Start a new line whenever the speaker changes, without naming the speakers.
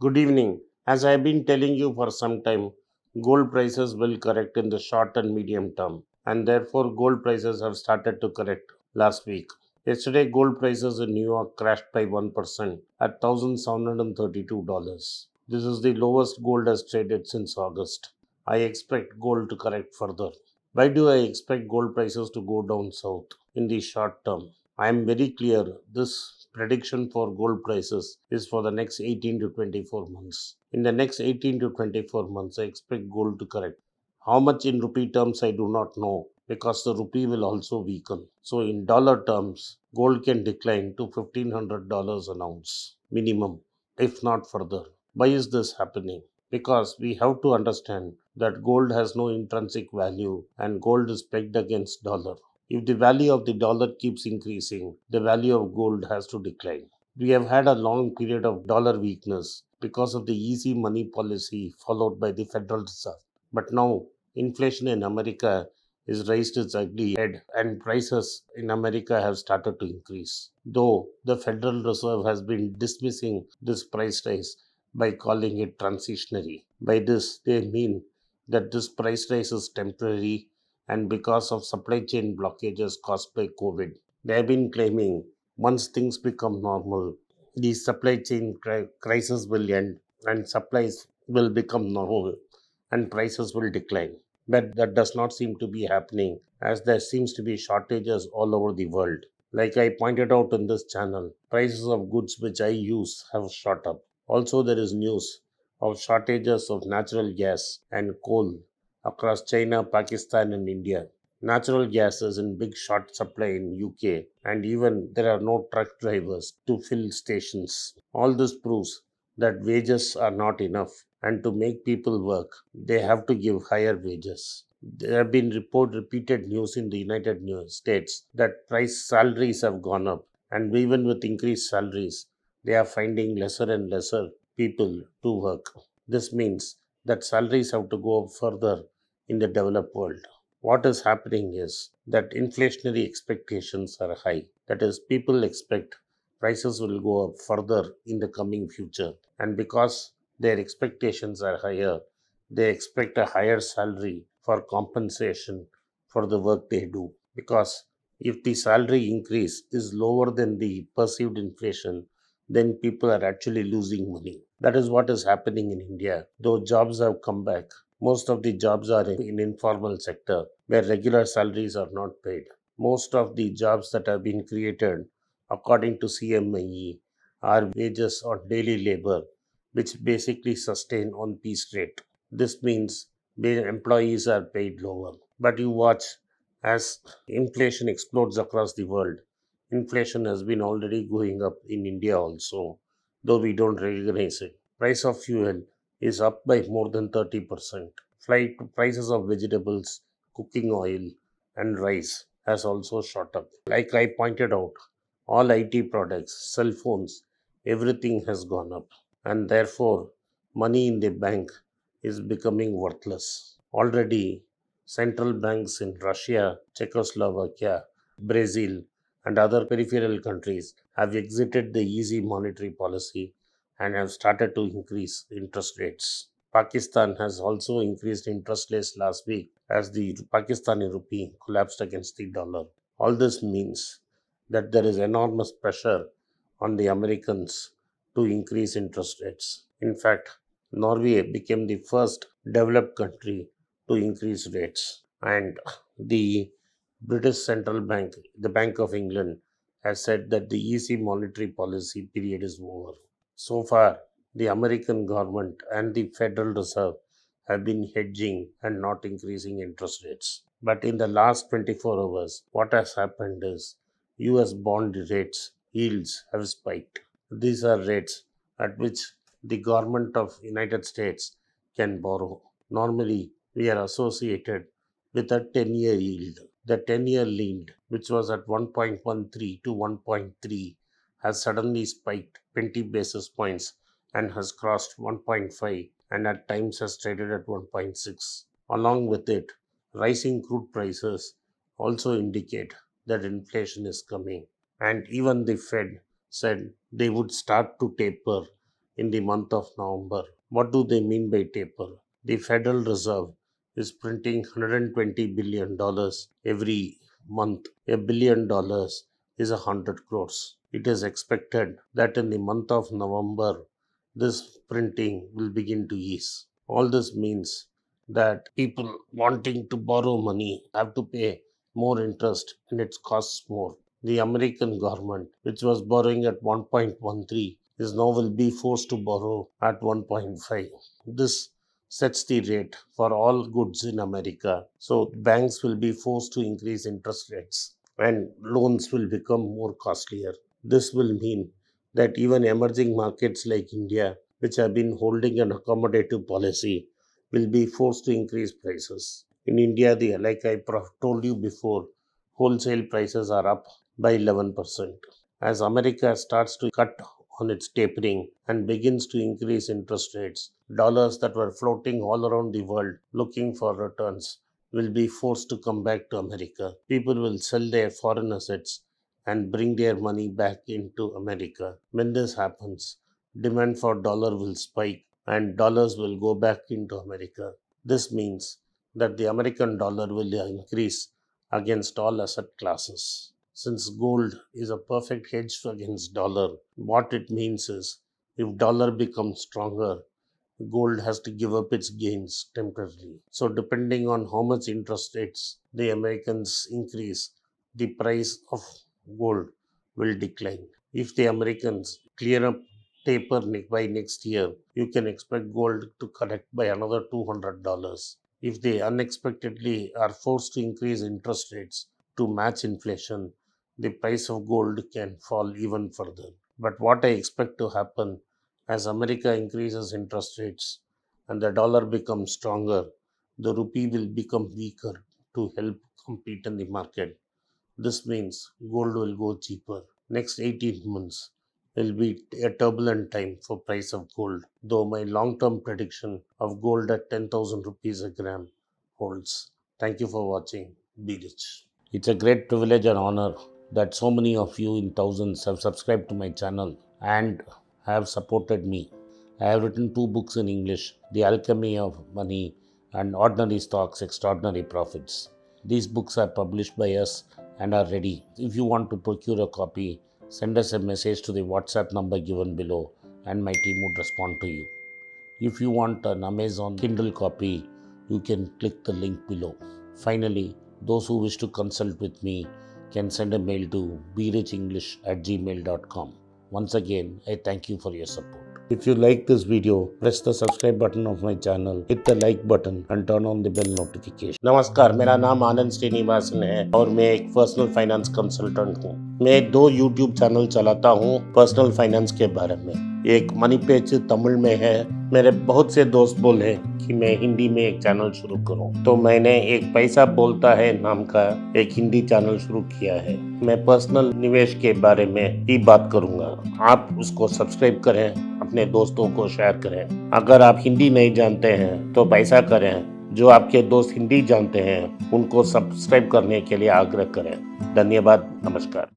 Good evening. As I have been telling you for some time, gold prices will correct in the short and medium term, and therefore gold prices have started to correct last week. Yesterday, gold prices in New York crashed by 1% at $1,732. This is the lowest gold has traded since August. I expect gold to correct further. Why do I expect gold prices to go down south in the short term? I am very clear this prediction for gold prices is for the next 18 to 24 months. In the next 18 to 24 months, I expect gold to correct. How much in rupee terms, I do not know because the rupee will also weaken. So, in dollar terms, gold can decline to $1,500 an ounce minimum, if not further. Why is this happening? Because we have to understand that gold has no intrinsic value and gold is pegged against dollar. If the value of the dollar keeps increasing, the value of gold has to decline. We have had a long period of dollar weakness because of the easy money policy followed by the Federal Reserve. But now, inflation in America is raised its ugly head and prices in America have started to increase. Though the Federal Reserve has been dismissing this price rise by calling it transitionary. By this, they mean that this price rise is temporary and because of supply chain blockages caused by COVID. They have been claiming once things become normal, the supply chain crisis will end and supplies will become normal and prices will decline. But that does not seem to be happening as there seems to be shortages all over the world. Like I pointed out in this channel, prices of goods which I use have shot up. Also, there is news of shortages of natural gas and coal across China, Pakistan, and India. Natural gas is in big short supply in UK, and even there are no truck drivers to fill stations. All this proves that wages are not enough, and to make people work, they have to give higher wages. There have been repeated news in the States that price salaries have gone up, and even with increased salaries, they are finding lesser and lesser people to work. This means that salaries have to go up further in the developed world. What is happening is that inflationary expectations are high. That is, people expect prices will go up further in the coming future. And because their expectations are higher, they expect a higher salary for compensation for the work they do. Because if the salary increase is lower than the perceived inflation, then people are actually losing money. That is what is happening in India. Though jobs have come back, most of the jobs are in informal sector where regular salaries are not paid. Most of the jobs that have been created according to CME are wages or daily labor which basically sustain on piece rate. This means the employees are paid lower. But you watch as inflation explodes across the world. Inflation has been already going up in India also, though we don't recognize it. Price of fuel is up by more than 30%. Flight prices of vegetables, cooking oil, and rice has also shot up. Like I pointed out, all IT products, cell phones, everything has gone up, and therefore money in the bank is becoming worthless. Already, central banks in Russia, Czechoslovakia, Brazil, and other peripheral countries have exited the easy monetary policy and have started to increase interest rates. Pakistan has also increased interest rates last week as the Pakistani rupee collapsed against the dollar. All this means that there is enormous pressure on the Americans to increase interest rates. In fact, Norway became the first developed country to increase rates, and the British Central Bank, the Bank of England, has said that the easy monetary policy period is over. So far, the American government and the Federal Reserve have been hedging and not increasing interest rates. But in the last 24 hours, what has happened is US bond rates yields have spiked. These are rates at which the government of United States can borrow. Normally, we are associated with a 10-year yield. The 10-year yield, which was at 1.13 to 1.3, has suddenly spiked 20 basis points and has crossed 1.5 and at times has traded at 1.6. Along with it, rising crude prices also indicate that inflation is coming. And even the Fed said they would start to taper in the month of November. What do they mean by taper? The Federal Reserve is printing $120 billion every month. $1 billion is 100 crores. It is expected that in the month of November, this printing will begin to ease. All this means that people wanting to borrow money have to pay more interest and it costs more. The American government, which was borrowing at 1.13, is now will be forced to borrow at 1.5. This sets the rate for all goods in America. So banks will be forced to increase interest rates and loans will become more costlier. This will mean that even emerging markets like India, which have been holding an accommodative policy, will be forced to increase prices. In India, like I told you before, wholesale prices are up by 11%. As America starts to cut on its tapering and begins to increase interest rates, dollars that were floating all around the world looking for returns will be forced to come back to America. People will sell their foreign assets and bring their money back into America. When this happens, demand for dollar will spike and dollars will go back into America. This means that the American dollar will increase against all asset classes. Since gold is a perfect hedge against dollar, what it means is if dollar becomes stronger, gold has to give up its gains temporarily. So depending on how much interest rates the Americans increase, the price of gold will decline. If the Americans clear up taper by next year, you can expect gold to correct by another $200. If they unexpectedly are forced to increase interest rates to match inflation, the price of gold can fall even further. But what I expect to happen as America increases interest rates and the dollar becomes stronger, the rupee will become weaker to help compete in the market. This means gold will go cheaper. Next 18 months will be a turbulent time for price of gold, though my long-term prediction of gold at 10,000 rupees a gram holds. Thank you for watching. Be rich. It's a great privilege and honor that so many of you in thousands have subscribed to my channel and have supported me. I have written 2 books in English, The Alchemy of Money and Ordinary Stocks, Extraordinary Profits. These books are published by us and are ready. If you want to procure a copy, send us a message to the WhatsApp number given below and my team would respond to you. If you want an Amazon Kindle copy, you can click the link below. Finally, those who wish to consult with me can send a mail to berichenglish@gmail.com. Once again, I thank you for your support. If you like this video, press the subscribe button of my channel, hit the like button and turn on the bell notification. नमस्कार, मेरा नाम आनंद श्रीनिवासन है और मैं एक personal finance consultant हूँ। मैं 2 YouTube channel चलाता हूँ पर्सनल फाइनेंस के बारे में। एक मनी पेज तमिल में है। मेरे बहुत से दोस्त बोले कि मैं हिंदी में एक चैनल शुरू करूं, तो मैंने एक पैसा बोलता है नाम का एक हिंदी चैनल शुरू किया है। मैं पर्सनल निवेश के बारे में ही बात करूंगा। आप उसको सब्सक्राइब करें, अपने दोस्तों को शेयर करें। अगर आप हिंदी नहीं जानते हैं तो पैसा करें। जो आपके दोस्त हिंदी जानते हैं उनको सब्सक्राइब करने के लिए आग्रह करें। धन्यवाद, नमस्कार।